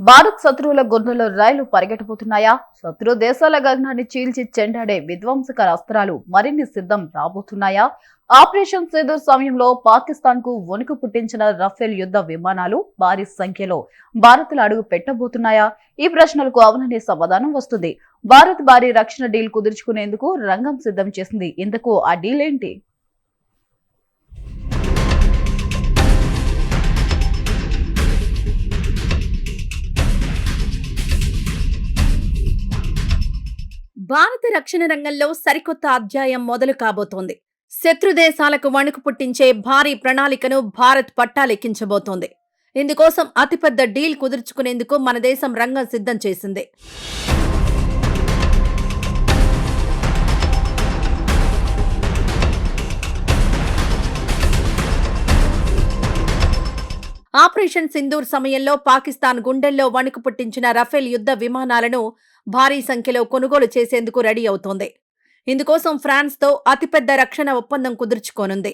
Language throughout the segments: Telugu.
భారత్ శత్రువుల గుర్రంలో రైలు పరిగెట్టబోతున్నాయా? శత్రు దేశాల గగనాన్ని చీల్చి చెండాడే విధ్వంసకర అస్త్రాలు మరిన్ని సిద్ధం రాబోతున్నాయా? ఆపరేషన్ సింధూర్ సమయంలో పాకిస్తాన్ కు వణుకు పుట్టించిన రఫేల్ యుద్ధ విమానాలు భారీ సంఖ్యలో భారత్లో అడుగు పెట్టబోతున్నాయా? ఈ ప్రశ్నలకు అవుననే సమాధానం వస్తుంది. భారత్ భారీ రక్షణ డీల్ కుదుర్చుకునేందుకు రంగం సిద్ధం చేసింది. ఇందుకు ఆ డీల్ ఏంటి? భారత రక్షణ రంగంలో సరికొత్త అధ్యాయం మొదలు కాబోతోంది. శత్రు దేశాలకు వణుకు పుట్టించే భారీ ప్రణాళికను భారత్ పట్టాలెక్కించబోతోంది. ఇందుకోసం అతిపెద్ద డీల్ కుదుర్చుకునేందుకు మన దేశం రంగం సిద్ధం చేసింది. ఆపరేషన్ సింధూర్ సమయంలో పాకిస్తాన్ గుండెల్లో వణుకు పుట్టించిన రఫేల్ యుద్ధ విమానాలను భారీ సంఖ్యలో కొనుగోలు చేసేందుకు రెడీ అవుతోంది. ఇందుకోసం ఫ్రాన్స్తో అతిపెద్ద రక్షణ ఒప్పందం కుదుర్చుకోనుంది.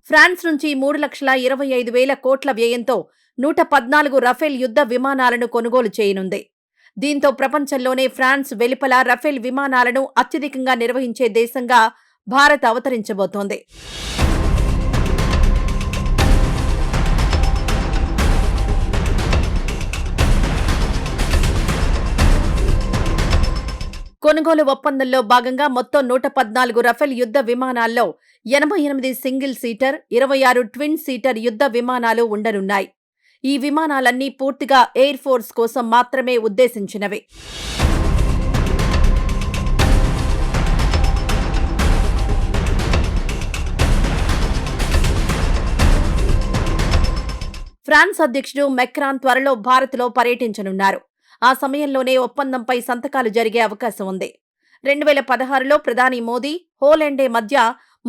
ఫ్రాన్స్ నుంచి 3,25,000 కోట్ల వ్యయంతో 114 రఫేల్ యుద్ధ విమానాలను కొనుగోలు చేయనుంది. దీంతో ప్రపంచంలోనే ఫ్రాన్స్ వెలుపల రఫేల్ విమానాలను అత్యధికంగా నిర్వహించే దేశంగా భారత్ అవతరించబోతోంది. కొనుగోలు ఒప్పందంలో భాగంగా మొత్తం 114 రఫేల్ యుద్ధ విమానాల్లో 88 సింగిల్ సీటర్, 26 ట్విన్ సీటర్ యుద్ధ విమానాలు ఉండనున్నాయి. ఈ విమానాలన్నీ పూర్తిగా ఎయిర్ ఫోర్స్ కోసం మాత్రమే ఉద్దేశించినవి. ఫ్రాన్స్ అధ్యక్షుడు మెక్రాన్ త్వరలో భారత్లో పర్యటించనున్నారు. ఆ సమయంలోనే ఒప్పందంపై సంతకాలు జరిగే అవకాశం ఉంది. 2016లో ప్రధాని మోదీ, హోలాండే మధ్య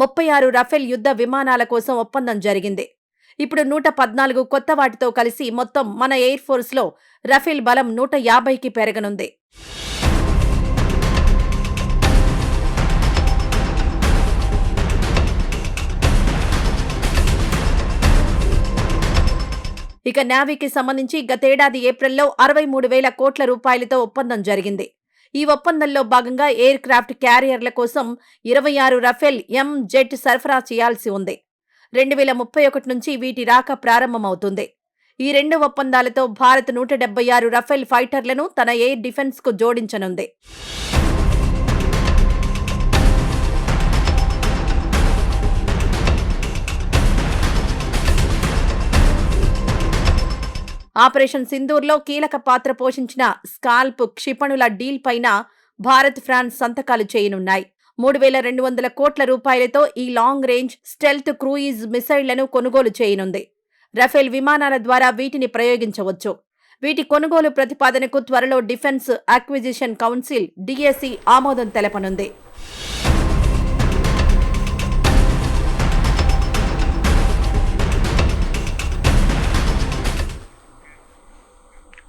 36 రఫేల్ యుద్ధ విమానాల కోసం ఒప్పందం జరిగింది. ఇప్పుడు 114 కొత్త వాటితో కలిసి మొత్తం మన ఎయిర్ ఫోర్స్లో రఫేల్ బలం 150కి పెరగనుంది. ఇక నేవీకి సంబంధించి గతేడాది ఏప్రిల్లో 63,000 కోట్ల రూపాయలతో ఒప్పందం జరిగింది. ఈ ఒప్పందంలో భాగంగా ఎయిర్ క్రాఫ్ట్ క్యారియర్ల కోసం 26 రఫేల్ జెట్ సరఫరా చేయాల్సి ఉంది. 2031 నుంచి వీటి రాక ప్రారంభమవుతుంది. ఈ రెండు ఒప్పందాలతో భారత్ 176 రఫేల్ ఫైటర్లను తన ఎయిర్ డిఫెన్స్కు జోడించనుంది. ఆపరేషన్ సింధూర్లో కీలక పాత్ర పోషించిన స్కాల్ప్ క్షిపణుల డీల్ పైన భారత్, ఫ్రాన్స్ సంతకాలు చేయనున్నాయి. 3,200 కోట్ల రూపాయలతో ఈ లాంగ్ రేంజ్ స్టెల్త్ క్రూయిజ్ మిసైళ్లను కొనుగోలు చేయనుంది. రఫేల్ విమానాల ద్వారా వీటిని ప్రయోగించవచ్చు. వీటి కొనుగోలు ప్రతిపాదనకు త్వరలో డిఫెన్స్ అక్విజిషన్ కౌన్సిల్ డిఎసి ఆమోదం తెలపనుంది.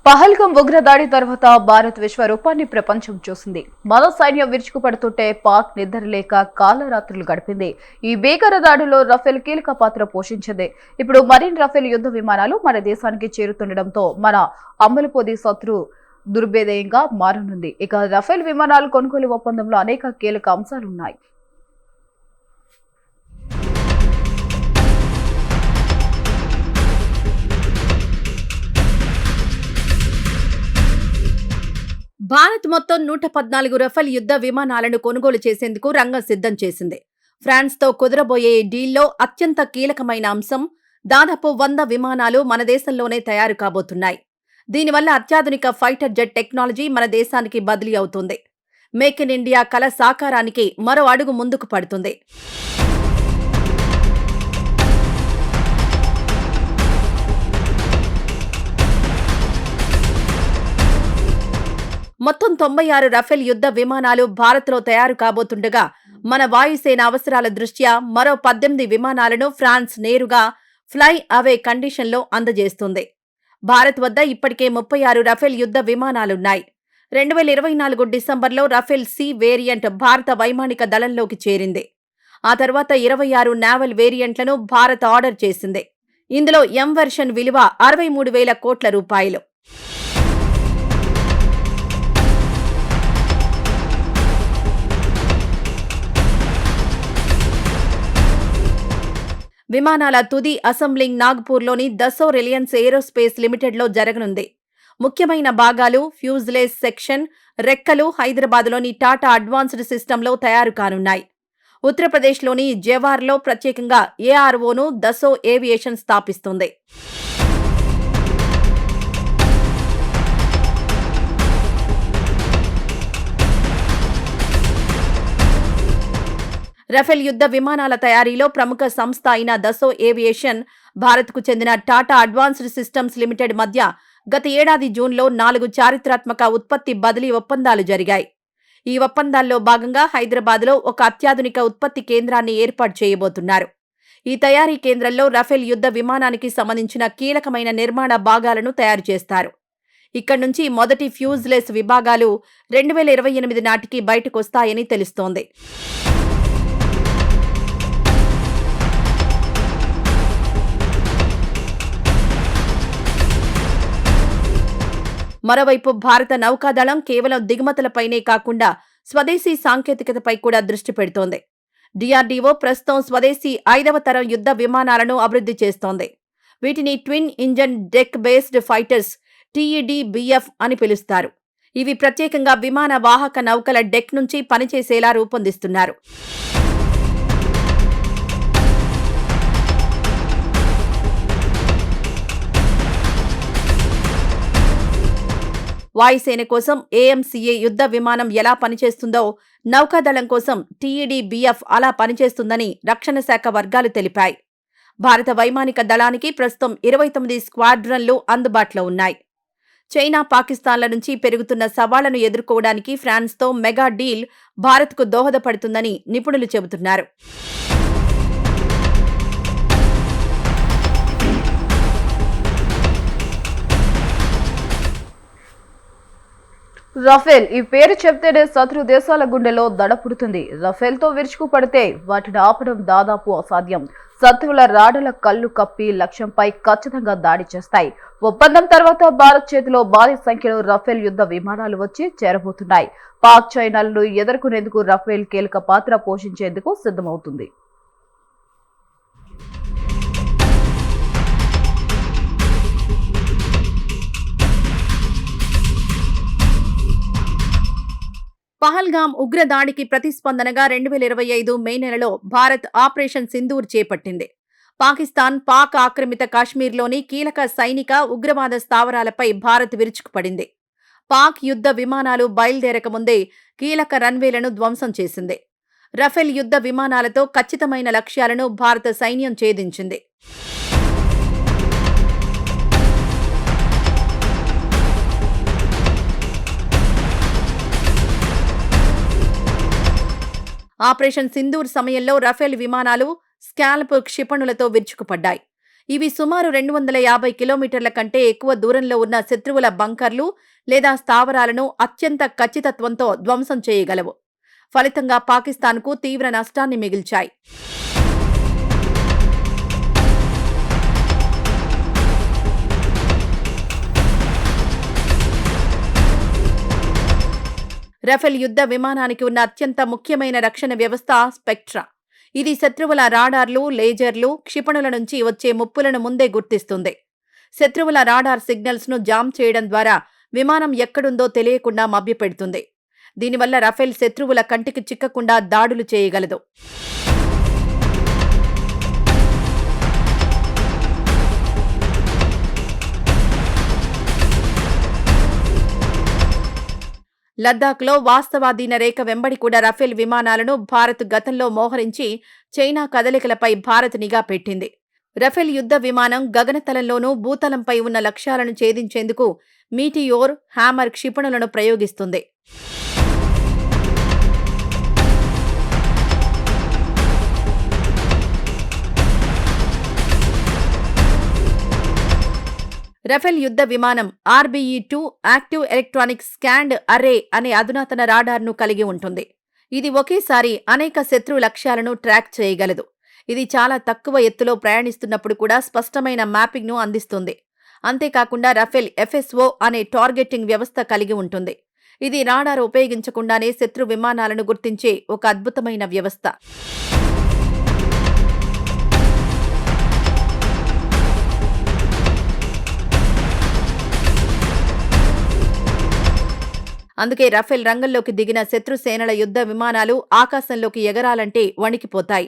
పహల్గం ఉగ్రదాడి తర్వాత భారత్ విశ్వరూపాన్ని ప్రపంచం చూసింది. మన సైన్యం విరుచుకుపడుతుంటే పాక్ నిద్రలేక కాలరాత్రులు గడిపింది. ఈ భీకర దాడిలో రఫేల్ కీలక పాత్ర పోషించింది. ఇప్పుడు మరిన్ని రఫేల్ యుద్ధ విమానాలు మన దేశానికి చేరుతుండటంతో మన అమలుపోది శత్రు దుర్భేదయంగా మారనుంది. ఇక రఫేల్ విమానాలు కొనుగోలు ఒప్పందంలో అనేక కీలక అంశాలున్నాయి. భారత్ మొత్తం 114 రఫేల్ యుద్ధ విమానాలను కొనుగోలు చేసేందుకు రంగం సిద్ధం చేసింది. ఫ్రాన్స్తో కుదరబోయే డీల్లో అత్యంత కీలకమైన అంశం దాదాపు 100 విమానాలు మన దేశంలోనే తయారు కాబోతున్నాయి. దీనివల్ల అత్యాధునిక ఫైటర్ జెట్ టెక్నాలజీ మన దేశానికి బదిలీ అవుతుంది. మేక్ ఇన్ ఇండియా కల సాకారానికి మరో అడుగు ముందుకు పడుతుంది. మొత్తం 96 రఫేల్ యుద్ధ విమానాలు భారత్లో తయారు కాబోతుండగా మన వాయుసేన అవసరాల దృష్ట్యా మరో 18 విమానాలను ఫ్రాన్స్ నేరుగా ఫ్లై అవే కండిషన్లో అందజేస్తుంది. భారత్ వద్ద ఇప్పటికే 36 రఫేల్ యుద్ధ విమానాలున్నాయి. 2024 డిసెంబర్లో రఫేల్ సి వేరియంట్ భారత వైమానిక దళంలోకి చేరింది. ఆ తర్వాత 26 నావల్ వేరియంట్లను భారత్ ఆర్డర్ చేసింది. ఇందులో ఎం వెర్షన్ విలువ 63,000 కోట్ల రూపాయలు. విమానాల తుది అసెంబ్లింగ్ నాగ్పూర్లోని దసో రిలయన్స్ ఏరోస్పేస్ లిమిటెడ్లో జరగనుంది. ముఖ్యమైన భాగాలు, ఫ్యూజ్లేజ్ సెక్షన్, రెక్కలు హైదరాబాద్లోని టాటా అడ్వాన్స్డ్ సిస్టంలో తయారు కానున్నాయి. ఉత్తరప్రదేశ్లోని జవార్లో ప్రత్యేకంగా ఏఆర్ఓను దసో ఏవియేషన్ స్థాపిస్తుంది. రఫేల్ యుద్ధ విమానాల తయారీలో ప్రముఖ సంస్థ అయిన దసో ఏవియేషన్, భారత్కు చెందిన టాటా అడ్వాన్స్డ్ సిస్టమ్స్ లిమిటెడ్ మధ్య గత ఏడాది జూన్లో 4 చారిత్రాత్మక ఉత్పత్తి బదిలీ ఒప్పందాలు జరిగాయి. ఈ ఒప్పందాల్లో భాగంగా హైదరాబాద్లో ఒక అత్యాధునిక ఉత్పత్తి కేంద్రాన్ని ఏర్పాటు చేయబోతున్నారు. ఈ తయారీ కేంద్రంలో రఫేల్ యుద్ధ విమానానికి సంబంధించిన కీలకమైన నిర్మాణ భాగాలను తయారు చేస్తారు. ఇక్కడి నుంచి మొదటి ఫ్యూజ్లెస్ విభాగాలు 2028 నాటికి బయటకొస్తాయని తెలుస్తోంది. మరోవైపు భారత నౌకాదళం కేవలం దిగుమతులపైనే కాకుండా స్వదేశీ సాంకేతికతపై కూడా దృష్టి పెడుతోంది. డిఆర్డీఓ ప్రస్తుతం స్వదేశీ 5వ తరం యుద్ధ విమానాలను అభివృద్ధి చేస్తోంది. వీటిని twin engine deck based fighters TEDBF అని పిలుస్తారు. ఇవి ప్రత్యేకంగా విమాన వాహక నౌకల డెక్ నుంచి పనిచేసేలా రూపొందిస్తున్నారు. వాయుసేన కోసం AMCA యుద్ధ విమానం ఎలా పనిచేస్తుందో నౌకాదళం కోసం TEDBF అలా పనిచేస్తుందని రక్షణ శాఖ వర్గాలు తెలిపాయి. భారత వైమానిక దళానికి ప్రస్తుతం 29 స్క్వాడ్రన్లు అందుబాటులో ఉన్నాయి. చైనా, పాకిస్తాన్ల నుంచి పెరుగుతున్న సవాళ్లను ఎదుర్కోవడానికి ఫ్రాన్స్తో మెగా డీల్ భారత్కు దోహదపడుతుందని నిపుణులు చెబుతున్నారు. రఫేల్ ఈ పేరు చెప్తేనే శత్రు దేశాల గుండెలో దడ పుడుతుంది. రఫేల్ తో విరుచుకు పడితే వాటిని ఆపడం దాదాపు అసాధ్యం. శత్రువుల రాడల కళ్ళు కప్పి లక్ష్యంపై ఖచ్చితంగా దాడి చేస్తాయి. ఒప్పందం తర్వాత భారత్ చేతిలో భారీ సంఖ్యలో రఫేల్ యుద్ధ విమానాలు వచ్చి చేరబోతున్నాయి. పాక్, చైనాలను ఎదుర్కొనేందుకు రఫేల్ కీలక పాత్ర పోషించేందుకు సిద్ధమవుతుంది. పహల్గామ్ ఉగ్రదాడికి ప్రతిస్పందనగా 2025 మే నెలలో భారత్ ఆపరేషన్ సింధూర్ చేపట్టింది. పాక్ ఆక్రమిత కాశ్మీర్లోని కీలక సైనిక, ఉగ్రవాద స్థావరాలపై భారత్ విరుచుకుపడింది. పాక్ యుద్ధ విమానాలు బయలుదేరక ముందే కీలక రన్వేలను ధ్వంసం చేసింది. రఫేల్ యుద్ధ విమానాలతో ఖచ్చితమైన లక్ష్యాలను భారత సైన్యం ఛేదించింది. ఆపరేషన్ సింధూర్ సమయంలో రఫేల్ విమానాలు స్కాల్ప్ క్షిపణులతో విరుచుకుపడ్డాయి. ఇవి సుమారు 250 కిలోమీటర్ల కంటే ఎక్కువ దూరంలో ఉన్న శత్రువుల బంకర్లు లేదా స్థావరాలను అత్యంత ఖచ్చితత్వంతో ధ్వంసం చేయగలవు. ఫలితంగా పాకిస్తాన్కు తీవ్ర నష్టాన్ని మిగిల్చాయి. రఫేల్ యుద్ధ విమానానికి ఉన్న అత్యంత ముఖ్యమైన రక్షణ వ్యవస్థ స్పెక్ట్రా. ఇది శత్రువుల రాడార్లు, లేజర్లు, క్షిపణుల నుంచి వచ్చే ముప్పులను ముందే గుర్తిస్తుంది. శత్రువుల రాడార్ సిగ్నల్స్ ను జామ్ చేయడం ద్వారా విమానం ఎక్కడుందో తెలియకుండా మభ్యపెడుతుంది. దీనివల్ల రఫేల్ శత్రువుల కంటికి చిక్కకుండా దాడులు చేయగలదు. లద్దాఖ్లో వాస్తవాధీన రేఖ వెంబడి కూడా రఫేల్ విమానాలను భారత్ గతంలో మోహరించి చైనా కదలికలపై భారత్ నిఘా పెట్టింది. రఫేల్ యుద్ధ విమానం గగనతలంలోనూ భూతలంపై ఉన్న లక్ష్యాలను ఛేదించేందుకు మీటియోర్, హ్యామర్ క్షిపణులను ప్రయోగిస్తుంది. రఫేల్ యుద్ధ విమానం RBE-2 active electronic scanned array అనే అధునాతన రాడార్ను కలిగి ఉంటుంది. ఇది ఒకేసారి అనేక శత్రు లక్ష్యాలను ట్రాక్ చేయగలదు. ఇది చాలా తక్కువ ఎత్తులో ప్రయాణిస్తున్నప్పుడు కూడా స్పష్టమైన మ్యాపింగ్ను అందిస్తుంది. అంతేకాకుండా రఫేల్ FSO అనే టార్గెటింగ్ వ్యవస్థ కలిగి ఉంటుంది. ఇది రాడార్ ఉపయోగించకుండానే శత్రు విమానాలను గుర్తించే ఒక అద్భుతమైన వ్యవస్థ. అందుకే రఫేల్ రంగంలోకి దిగిన శత్రు సేనల యుద్ధ విమానాలు ఆకాశంలోకి ఎగరాలంటే వణికిపోతాయి.